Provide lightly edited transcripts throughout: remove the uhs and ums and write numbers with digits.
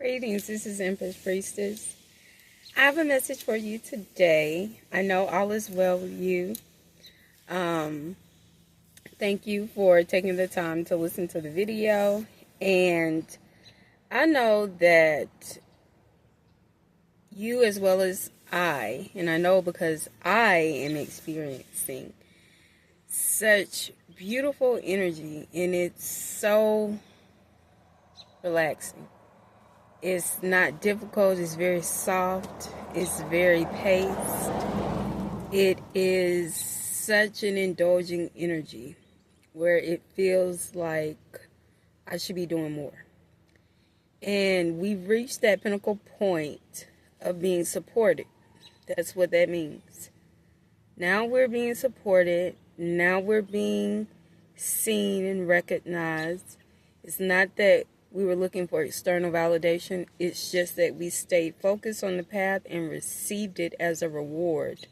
Greetings, this is Empress Priestess. I have a message for you today. I know all is well with you. Thank you for taking the time to listen to the video. And I know that you as well as and I know because I am experiencing such beautiful energy, and it's so relaxing. It's not difficult, it's very soft, it's very paced. It is such an indulging energy where it feels like I should be doing more. And we've reached that pinnacle point of being supported. That's what that means. Now we're being supported. Now we're being seen and recognized. It's not that we were looking for external validation. It's just that we stayed focused on the path and received it as a reward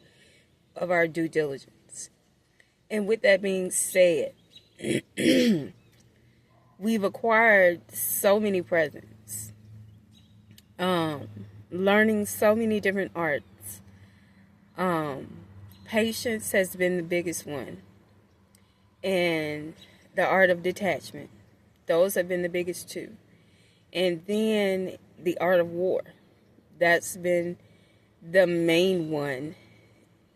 of our due diligence. And with that being said, we've acquired so many presents, learning so many different arts. Patience has been the biggest one, and the art of detachment. Those have been the biggest two. And then the art of war. That's been the main one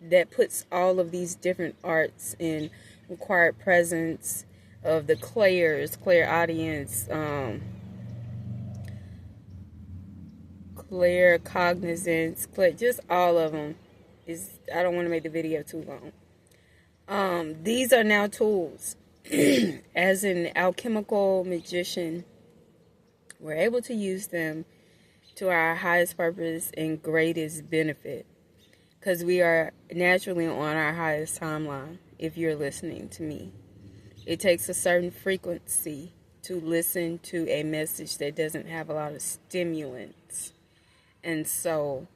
that puts all of these different arts in required presence of the clairaudience, claircognizance, just all of them. I don't want to make the video too long. These are now tools. As an alchemical magician, we're able to use them to our highest purpose and greatest benefit, because we are naturally on our highest timeline. If you're listening to me, it takes a certain frequency to listen to a message that doesn't have a lot of stimulants, and so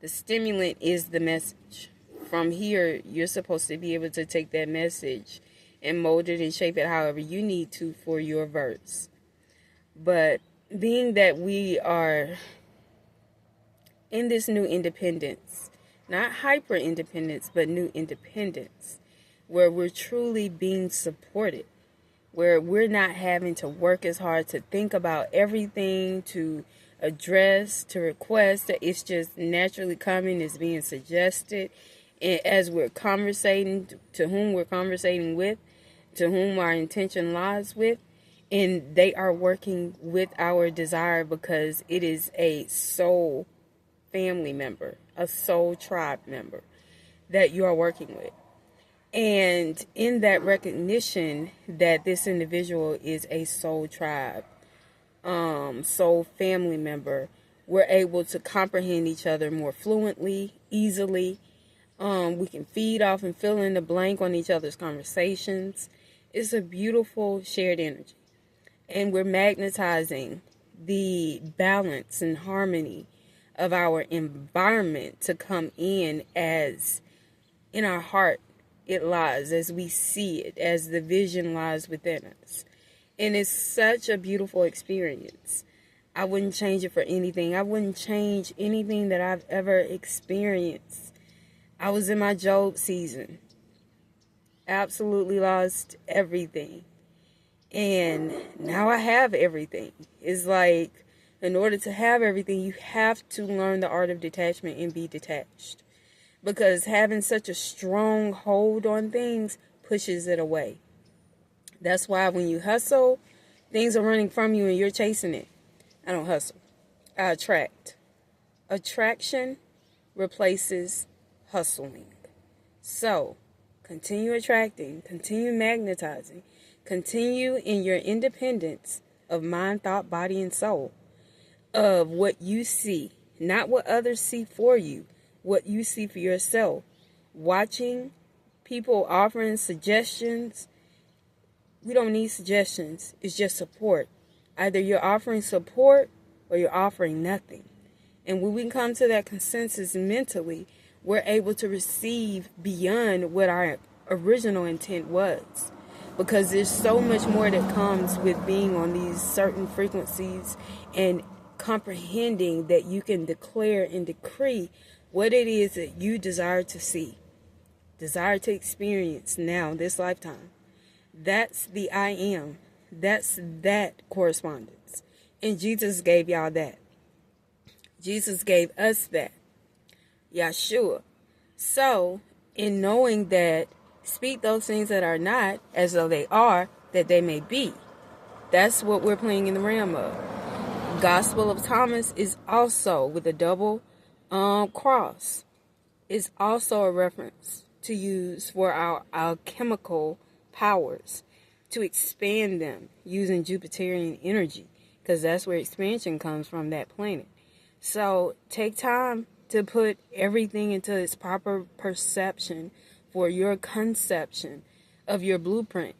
the stimulant is the message. From here, you're supposed to be able to take that message and mold it and shape it however you need to for your verse. But being that we are in this new independence, not hyper independence, but new independence, where we're truly being supported, where we're not having to work as hard to think about everything, to address, to request, that it's just naturally coming, it's being suggested. And as we're conversating, to whom we're conversating with, to whom our intention lies with, and they are working with our desire, because it is a soul family member, a soul tribe member that you are working with. And in that recognition that this individual is a soul tribe, soul family member, we're able to comprehend each other more fluently, easily. We can feed off and fill in the blank on each other's conversations. It's a beautiful shared energy. And we're magnetizing the balance and harmony of our environment to come in as in our heart it lies, as we see it, as the vision lies within us. And it's such a beautiful experience. I wouldn't change it for anything. I wouldn't change anything that I've ever experienced. I was in my Job season. Absolutely lost everything. And now I have everything. It's like, in order to have everything, you have to learn the art of detachment and be detached. Because having such a strong hold on things pushes it away. That's why when you hustle, things are running from you and you're chasing it. I don't hustle. I attract. Attraction replaces hustling. So, continue attracting, continue magnetizing, continue in your independence of mind, thought, body, and soul, of what you see, not what others see for you, what you see for yourself. Watching people offering suggestions, we don't need suggestions, it's just support. Either you're offering support or you're offering nothing. And when we come to that consensus mentally, we're able to receive beyond what our original intent was. Because there's so much more that comes with being on these certain frequencies and comprehending that you can declare and decree what it is that you desire to see, desire to experience now, this lifetime. That's the I am. That's that correspondence. And Jesus gave y'all that. Jesus gave us that. Yeshua. So, in knowing that, speak those things that are not as though they are, that they may be. That's what we're playing in the realm of. Gospel of Thomas is also, with a double cross, is also a reference to use for our alchemical powers, to expand them using Jupiterian energy, because that's where expansion comes from, that planet. So take time to put everything into its proper perception for your conception of your blueprint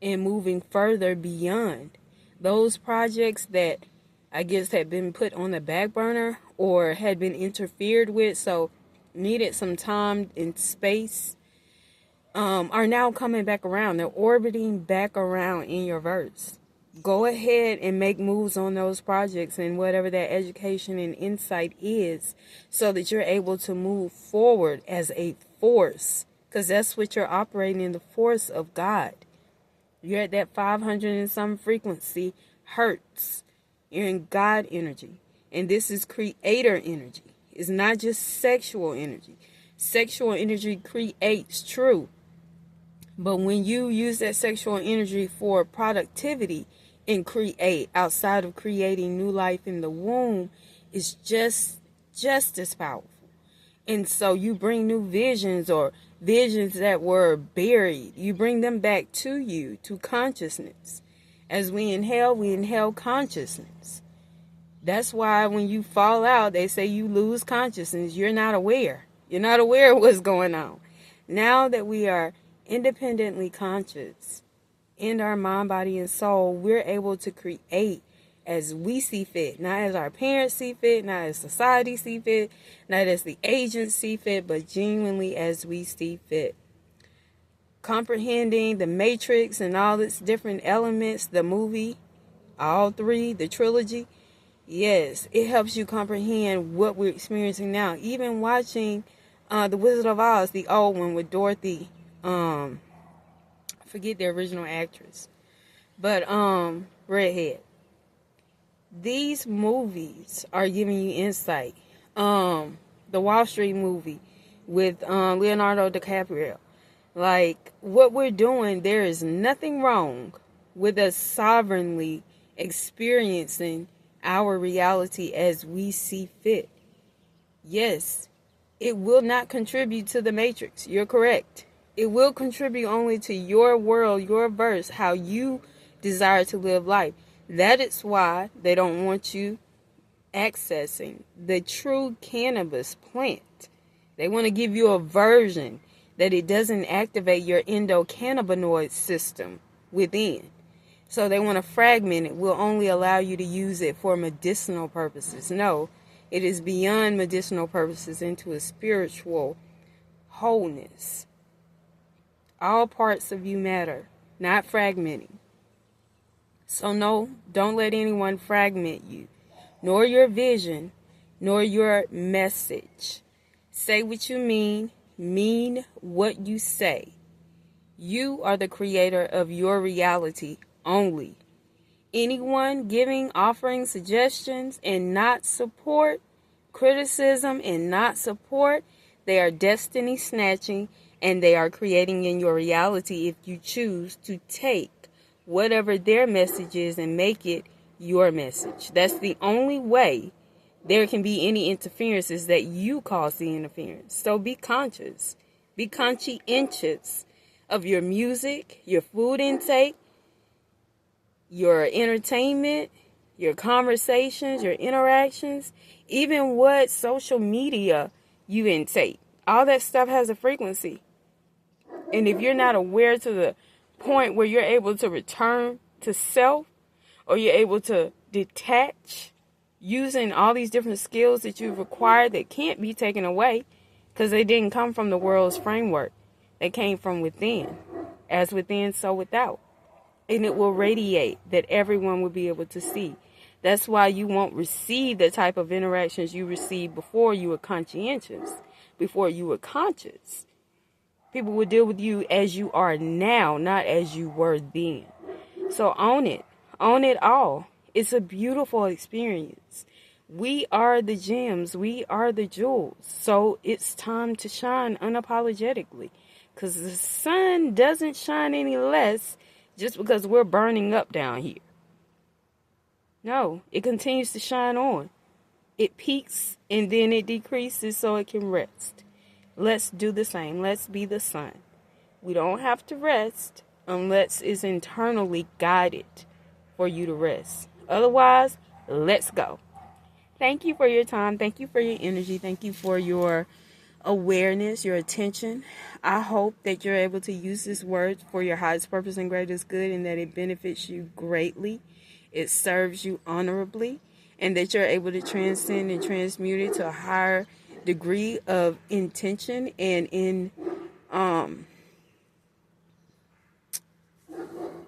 and moving further beyond those projects that I guess had been put on the back burner or had been interfered with, so needed some time and space, are now coming back around. They're orbiting back around in your verse. Go ahead and make moves on those projects and whatever that education and insight is, so that you're able to move forward as a force, because that's what you're operating in, the force of God. You're at that 500 and some frequency hertz. You're in God energy. And this is creator energy. It's not just sexual energy. Sexual energy creates, true. But when you use that sexual energy for productivity and create, outside of creating new life in the womb, is just as powerful. And so you bring new visions, or visions that were buried. You bring them back to you, to consciousness. As we inhale consciousness. That's why when you fall out, they say you lose consciousness. You're not aware. You're not aware of what's going on. Now that we are independently conscious in our mind, body, and soul, we're able to create as we see fit, not as our parents see fit, not as society see fit, not as the agents see fit, but genuinely as we see fit. Comprehending the Matrix and all its different elements, the movie, all three, the trilogy, yes, it helps you comprehend what we're experiencing now. Even watching The Wizard of Oz, the old one with Dorothy, I forget the original actress, but redhead. These movies are giving you insight. The Wall Street movie with Leonardo DiCaprio. Like, what we're doing, there is nothing wrong with us sovereignly experiencing our reality as we see fit. Yes, it will not contribute to the Matrix. You're correct. It will contribute only to your world, your verse, how you desire to live life. That is why they don't want you accessing the true cannabis plant. They want to give you a version that it doesn't activate your endocannabinoid system within. So they want to fragment it. Will only allow you to use it for medicinal purposes. No, it is beyond medicinal purposes into a spiritual wholeness. All parts of you matter, not fragmenting. So no, don't let anyone fragment you, nor your vision, nor your message. Say what you mean what you say. You are the creator of your reality only. Anyone giving, offering suggestions and not support, criticism and not support, they are destiny snatching, and they are creating in your reality if you choose to take whatever their message is and make it your message. That's the only way there can be any interference, is that you cause the interference. So be conscious. Be conscientious of your music, your food intake, your entertainment, your conversations, your interactions, even what social media you intake. All that stuff has a frequency. And if you're not aware to the point where you're able to return to self, or you're able to detach using all these different skills that you've acquired that can't be taken away, because they didn't come from the world's framework. They came from within. As within, so without. And it will radiate, that everyone will be able to see. That's why you won't receive the type of interactions you received before you were conscientious, before you were conscious. People will deal with you as you are now, not as you were then. So own it. Own it all. It's a beautiful experience. We are the gems. We are the jewels. So it's time to shine unapologetically. Because the sun doesn't shine any less just because we're burning up down here. No, it continues to shine on. It peaks and then it decreases so it can rest. Let's do the same. Let's be the sun. We don't have to rest unless it's internally guided for you to rest. Otherwise, let's go. Thank you for your time. Thank you for your energy. Thank you for your awareness, your attention. I hope that you're able to use this word for your highest purpose and greatest good, and that it benefits you greatly. It serves you honorably, and that you're able to transcend and transmute it to a higher degree of intention and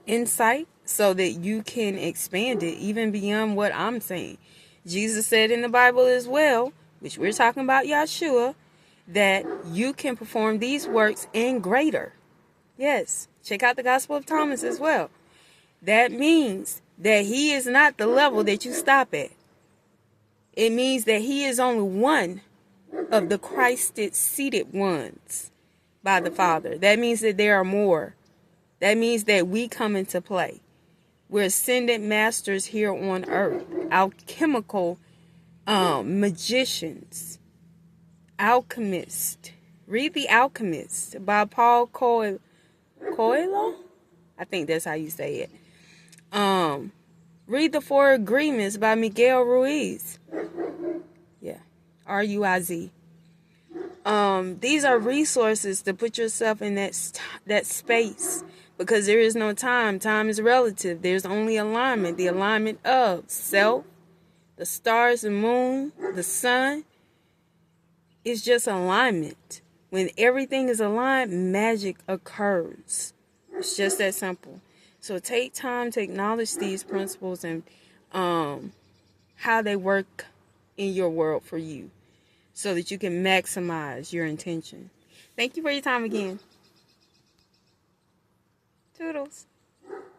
insight, so that you can expand it even beyond what I'm saying. Jesus said in the Bible as well, which we're talking about Yahshua, that you can perform these works and greater. Yes, check out the Gospel of Thomas as well. That means that he is not the level that you stop at. It means that he is only one of the Christed seated ones by the Father. That means that there are more. That means that we come into play. We're ascended masters here on earth. Alchemical magicians. Alchemist. Read The Alchemist by Paul Coelho. I think that's how you say it. Read The Four Agreements by Miguel Ruiz. Yeah. Ruiz. These are resources to put yourself in that space, because there is no time. Time is relative. There's only alignment. The alignment of self, the stars, the moon, the sun. It's just alignment. When everything is aligned, magic occurs. It's just that simple. So take time to acknowledge these principles and how they work in your world for you, so that you can maximize your intention. Thank you for your time again. Toodles.